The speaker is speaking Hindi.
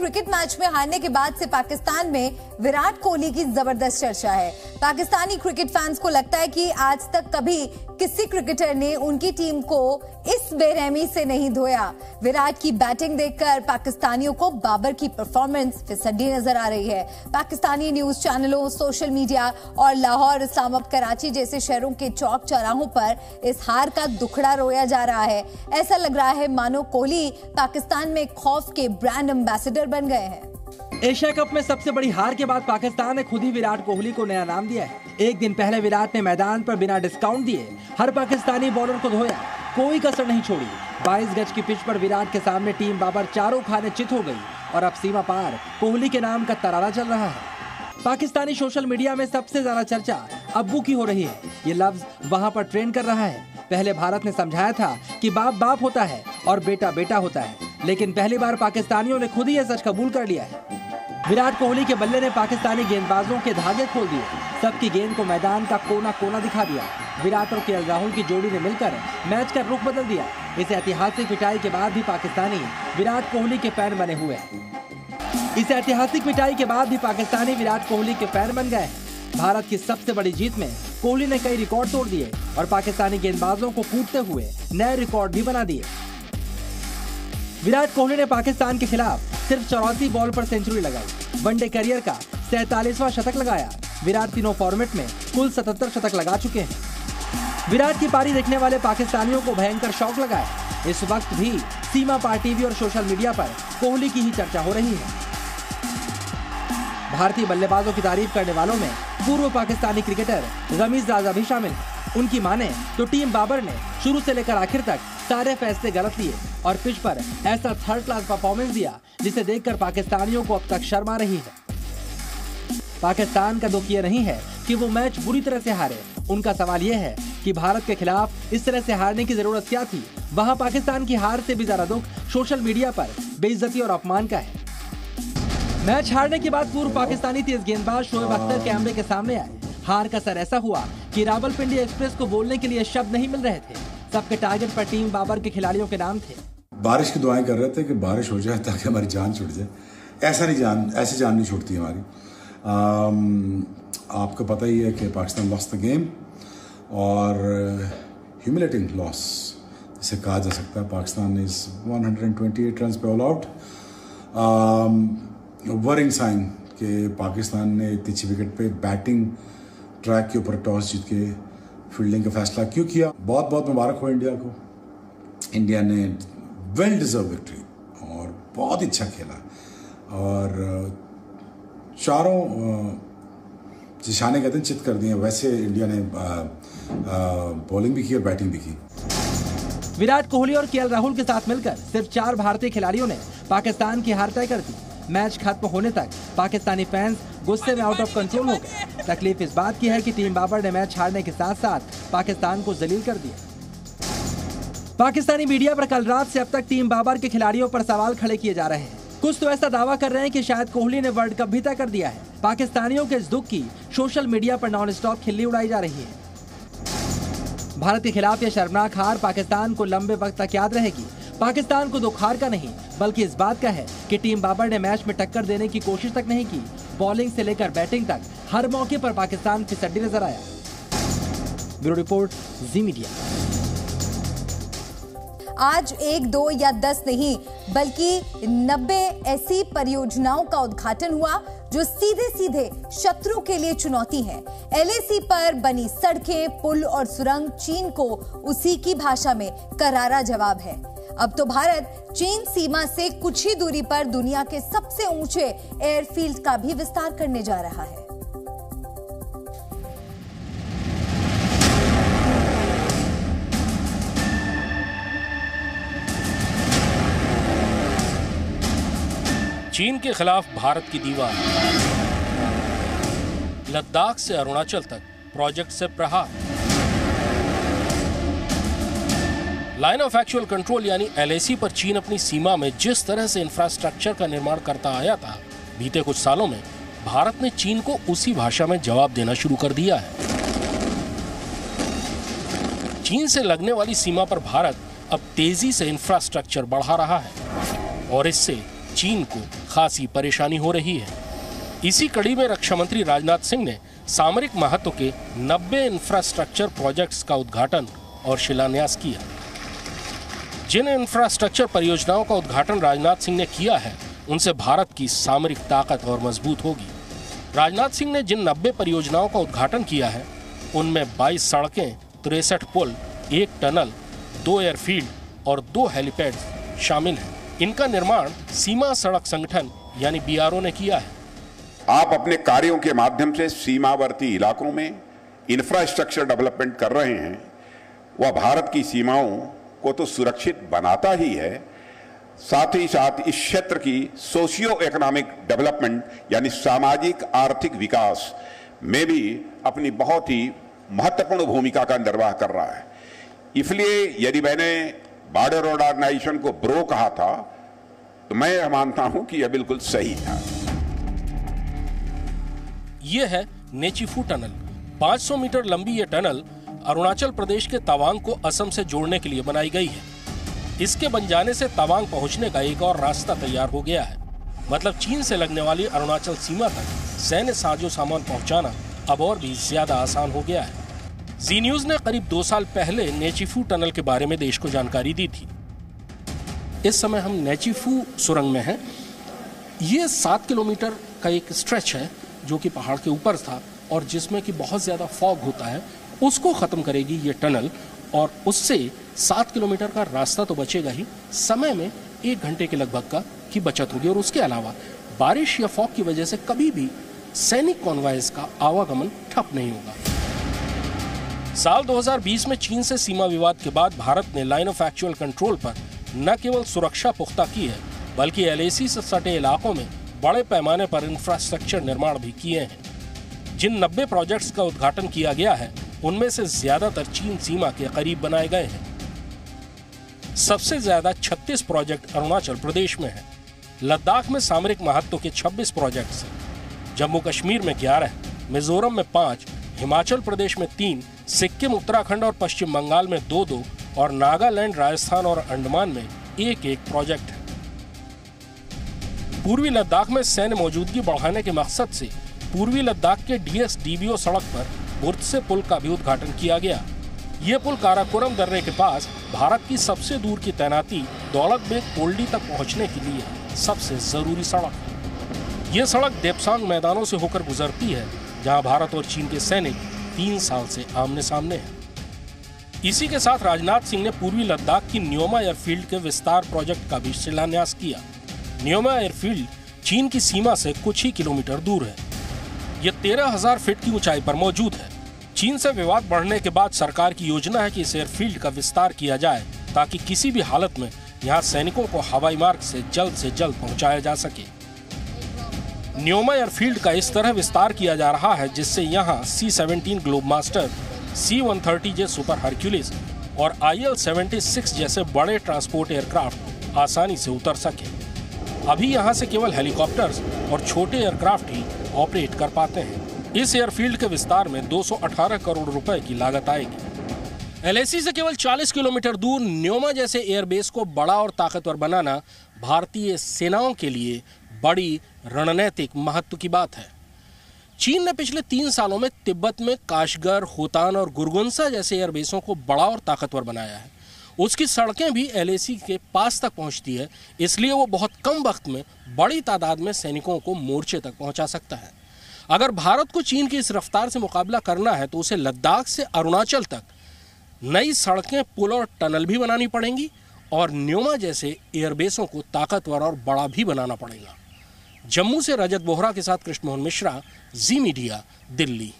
क्रिकेट मैच में हारने के बाद से पाकिस्तान में विराट कोहली की जबरदस्त चर्चा है। पाकिस्तानी क्रिकेट फैंस को लगता है कि आज तक कभी किसी क्रिकेटर ने उनकी टीम को इस बेरहमी से नहीं धोया। विराट की बैटिंग देखकर पाकिस्तानियों को बाबर की परफॉर्मेंस फिसड्डी नजर आ रही है। पाकिस्तानी न्यूज चैनलों, सोशल मीडिया और लाहौर, इस्लामाबाद, कराची जैसे शहरों के चौक चौराहों पर इस हार का दुखड़ा रोया जा रहा है। ऐसा लग रहा है मानो कोहली पाकिस्तान में खौफ के ब्रांड एम्बेसडर बन गए हैं। एशिया कप में सबसे बड़ी हार के बाद पाकिस्तान ने खुद ही विराट कोहली को नया नाम दिया है। एक दिन पहले विराट ने मैदान पर बिना डिस्काउंट दिए हर पाकिस्तानी बॉलर को धोया, कोई कसर नहीं छोड़ी। 22 गज की पिच पर विराट के सामने टीम बाबर चारों खाने चित हो गई और अब सीमा पार कोहली के नाम का तरारा चल रहा है। पाकिस्तानी सोशल मीडिया में सबसे ज्यादा चर्चा अब्बू की हो रही है। ये लफ्ज वहां पर ट्रेंड कर रहा है। पहले भारत ने समझाया था कि बाप बाप होता है और बेटा बेटा होता है, लेकिन पहली बार पाकिस्तानियों ने खुद ही यह सच कबूल कर लिया है। विराट कोहली के बल्ले ने पाकिस्तानी गेंदबाजों के धागे खोल दिए, सबकी गेंद को मैदान का कोना कोना दिखा दिया। विराट और केएल राहुल की जोड़ी ने मिलकर मैच का रुख बदल दिया। इस ऐतिहासिक पिटाई के बाद भी पाकिस्तानी विराट कोहली के फैन बने हुए हैं। इस ऐतिहासिक पिटाई के बाद भी पाकिस्तानी विराट कोहली के फैन बन गए। भारत की सबसे बड़ी जीत में कोहली ने कई रिकॉर्ड तोड़ दिए और पाकिस्तानी गेंदबाजों को कूटते हुए नए रिकॉर्ड भी बना दिए। विराट कोहली ने पाकिस्तान के खिलाफ सिर्फ 84 बॉल पर सेंचुरी लगाई। वनडे करियर का 47वां शतक लगाया। विराट तीनों फॉर्मेट में कुल 77 शतक लगा चुके हैं। विराट की पारी देखने वाले पाकिस्तानियों को भयंकर शौक लगा है। इस वक्त भी सीमा पार टीवी और सोशल मीडिया पर कोहली की ही चर्चा हो रही है। भारतीय बल्लेबाजों की तारीफ करने वालों में पूर्व पाकिस्तानी क्रिकेटर रमीज राजा भी शामिल है। उनकी माने तो टीम बाबर ने शुरू से लेकर आखिर तक सारे फैसले गलत लिए और पिच पर ऐसा थर्ड क्लास परफॉर्मेंस दिया जिसे देखकर पाकिस्तानियों को अब तक शर्म आ रही है। पाकिस्तान का दुख ये नहीं है कि वो मैच बुरी तरह से हारे। उनका सवाल ये है कि भारत के खिलाफ इस तरह से हारने की जरूरत क्या थी। वहाँ पाकिस्तान की हार से भी ज्यादा दुख सोशल मीडिया पर बेइज्जती और अपमान का है। मैच हारने के बाद पूर्व पाकिस्तानी तेज गेंदबाज शोएब अख्तर कैमरे के सामने आए। हार का असर ऐसा हुआ कि रावलपिंडी एक्सप्रेस को बोलने के लिए शब्द नहीं मिल रहे थे। सबके टारगेट पर टीम बाबर के खिलाड़ियों के नाम थे। बारिश की दुआएं कर रहे थे कि बारिश हो जाए ताकि हमारी जान छूट जाए। ऐसी जान नहीं छूटती हमारी। आपको पता ही है कि पाकिस्तान लॉस्ट द गेम और ह्यूमिलेटिंग लॉस जिसे कहा जा सकता है। पाकिस्तान इज 128 रन पे ऑल आउट। वरिंग साइन कि पाकिस्तान ने इतनी अच्छी विकेट पे बैटिंग ट्रैक के ऊपर टॉस जीत के फील्डिंग का फैसला क्यों किया। बहुत बहुत मुबारक हो इंडिया को। इंडिया ने वेल डिजर्व विक्ट्री और बहुत अच्छा खेला और चारों जिशाने कहते हैं चित कर दिए। वैसे इंडिया ने बॉलिंग भी की और बैटिंग भी की। विराट कोहली और केएल राहुल के साथ मिलकर सिर्फ 4 भारतीय खिलाड़ियों ने पाकिस्तान की हार तय कर दी। मैच खत्म होने तक पाकिस्तानी फैंस गुस्से में आउट ऑफ कंट्रोल हो गए। तकलीफ इस बात की है कि टीम बाबर ने मैच हारने के साथ साथ पाकिस्तान को जलील कर दिया। पाकिस्तानी मीडिया पर कल रात से अब तक टीम बाबर के खिलाड़ियों पर सवाल खड़े किए जा रहे हैं। कुछ तो ऐसा दावा कर रहे हैं कि शायद कोहली ने वर्ल्ड कप भी तय कर दिया है। पाकिस्तानियों के इस दुख की सोशल मीडिया पर नॉन स्टॉप खिल्ली उड़ाई जा रही है। भारत के खिलाफ यह शर्मनाक हार पाकिस्तान को लंबे वक्त तक याद रहेगी। पाकिस्तान को दुख हार का नहीं बल्कि इस बात का है कि टीम बाबर ने मैच में टक्कर देने की कोशिश तक नहीं की। बॉलिंग से लेकर बैटिंग तक हर मौके पर पाकिस्तान फिसड्डी नजर आया। ब्यूरो रिपोर्ट, जी मीडिया। आज 1, 2 या 10 नहीं बल्कि 90 ऐसी परियोजनाओं का उद्घाटन हुआ जो सीधे सीधे शत्रु के लिए चुनौती है। LAC पर बनी सड़कें, पुल और सुरंग चीन को उसी की भाषा में करारा जवाब है। अब तो भारत चीन सीमा से कुछ ही दूरी पर दुनिया के सबसे ऊंचे एयरफील्ड का भी विस्तार करने जा रहा है। चीन के खिलाफ भारत की दीवार, लद्दाख से अरुणाचल तक प्रोजेक्ट से प्रहार, लाइन ऑफ एक्चुअल कंट्रोल यानी LAC पर चीन अपनी सीमा में जिस तरह से इंफ्रास्ट्रक्चर का निर्माण करता आया था, बीते कुछ सालों में भारत ने चीन को उसी भाषा में जवाब देना शुरू कर दिया है। चीन से लगने वाली सीमा पर भारत अब तेजी से इंफ्रास्ट्रक्चर बढ़ा रहा है और इससे चीन को खासी परेशानी हो रही है। इसी कड़ी में रक्षा मंत्री राजनाथ सिंह ने सामरिक महत्व के 90 इंफ्रास्ट्रक्चर प्रोजेक्ट्स का उद्घाटन और शिलान्यास किया। जिन इंफ्रास्ट्रक्चर परियोजनाओं का उद्घाटन राजनाथ सिंह ने किया है, उनसे भारत की सामरिक ताकत और मजबूत होगी। राजनाथ सिंह ने जिन 90 परियोजनाओं का उद्घाटन किया है, उनमें 22 सड़कें, 63 पुल, 1 टनल, 2 एयरफील्ड और 2 हेलीपैड शामिल हैं। इनका निर्माण सीमा सड़क संगठन यानी BRO ने किया है। आप अपने कार्यों के माध्यम से सीमावर्ती इलाकों में इंफ्रास्ट्रक्चर डेवलपमेंट कर रहे हैं। वह भारत की सीमाओं को तो सुरक्षित बनाता ही है, साथ ही साथ इस क्षेत्र की सोशियो इकोनॉमिक डेवलपमेंट यानी सामाजिक आर्थिक विकास में भी अपनी बहुत ही महत्वपूर्ण भूमिका का निर्वाह कर रहा है। इसलिए यदि मैंने बॉर्डर रोड ऑर्गेनाइजेशन को ब्रो कहा था, तो मैं मानता हूं कि यह बिल्कुल सही था। यह है नेचीफू टनल। 500 मीटर लंबी यह टनल अरुणाचल प्रदेश के तवांग को असम से जोड़ने के लिए बनाई गई है। इसके बन जाने से तवांग पहुंचने का एक और रास्ता तैयार हो गया है। मतलब चीन से लगने वाली अरुणाचल सीमा तक सैन्य साजो सामान पहुंचाना अब और भी ज्यादा आसान हो गया है। जी न्यूज ने करीब 2 साल पहले नेचीफू टनल के बारे में देश को जानकारी दी थी। इस समय हम नेचीफू सुरंग में हैं। ये 7 किलोमीटर का एक स्ट्रेच है जो कि पहाड़ के ऊपर था और जिसमें कि बहुत ज्यादा फॉग होता है। उसको खत्म करेगी ये टनल और उससे 7 किलोमीटर का रास्ता तो बचेगा ही, समय में 1 घंटे के लगभग की बचत होगी। और उसके अलावा बारिश या फॉग की वजह से कभी भी सैनिक कॉन्वॉयज का आवागमन ठप नहीं होगा। साल 2020 में चीन से सीमा विवाद के बाद भारत ने लाइन ऑफ एक्चुअल कंट्रोल पर न केवल सुरक्षा पुख्ता की है, बल्कि LAC से सटे इलाकों में बड़े पैमाने पर इंफ्रास्ट्रक्चर निर्माण भी किए हैं। जिन 90 प्रोजेक्ट्स का उद्घाटन किया गया है, उनमें से ज्यादातर चीन सीमा के करीब बनाए गए हैं। सबसे ज्यादा 36 प्रोजेक्ट अरुणाचल प्रदेश में है। लद्दाख में सामरिक महत्व के 26 प्रोजेक्ट्स हैं। जम्मू कश्मीर में 11, मिजोरम में 5, हिमाचल प्रदेश में 3, सिक्किम, उत्तराखंड और पश्चिम बंगाल में 2-2 और नागालैंड, राजस्थान और अंडमान में 1-1 प्रोजेक्ट है। पूर्वी लद्दाख में सैन्य मौजूदगी बढ़ाने के मकसद से पूर्वी लद्दाख के DS-DBO सड़क पर बुर्तसे पुल का भी उद्घाटन किया गया। ये पुल काराकोरम दर्रे के पास भारत की सबसे दूर की तैनाती दौलत बेग कोल्डी तक पहुंचने के लिए सबसे जरूरी सड़क है। ये सड़क देपसांग मैदानों से होकर गुजरती है, जहां भारत और चीन के सैनिक 3 साल से आमने सामने हैं। इसी के साथ राजनाथ सिंह ने पूर्वी लद्दाख की न्योमा एयरफील्ड के विस्तार प्रोजेक्ट का भी शिलान्यास किया। न्योमा एयरफील्ड चीन की सीमा से कुछ ही किलोमीटर दूर है। यह 13,000 फीट की ऊंचाई पर मौजूद है। चीन से विवाद बढ़ने के बाद सरकार की योजना है कि इस एयरफील्ड का विस्तार किया जाए, ताकि किसी भी हालत में यहां सैनिकों को हवाई मार्ग से जल्द पहुंचाया जा सके। न्योमा एयरफील्ड का इस तरह विस्तार किया जा रहा है जिससे यहां C-17 Globemaster, C-130J super Hercules और IL-76 जैसे बड़े ट्रांसपोर्ट एयरक्राफ्ट आसानी से उतर सके। अभी यहां से केवल हेलीकॉप्टर्स और छोटे एयरक्राफ्ट ही ऑपरेट कर पाते हैं। इस एयरफील्ड के विस्तार में 218 करोड़ रुपए की लागत आएगी। LAC से केवल 40 किलोमीटर दूर न्योमा जैसे एयरबेस को बड़ा और ताकतवर बनाना भारतीय सेनाओं के लिए बड़ी रणनीतिक महत्व की बात है। चीन ने पिछले 3 सालों में तिब्बत में काशगर, होतान और गुरगुनसा जैसे एयरबेसों को बड़ा और ताकतवर बनाया है। उसकी सड़कें भी LAC के पास तक पहुंचती है, इसलिए वो बहुत कम वक्त में बड़ी तादाद में सैनिकों को मोर्चे तक पहुंचा सकता है। अगर भारत को चीन की इस रफ्तार से मुकाबला करना है तो उसे लद्दाख से अरुणाचल तक नई सड़कें, पुल और टनल भी बनानी पड़ेंगी और न्योमा जैसे एयरबेसों को ताकतवर और बड़ा भी बनाना पड़ेगा। जम्मू से रजत बोहरा के साथ कृष्ण मोहन मिश्रा, जी मीडिया, दिल्ली।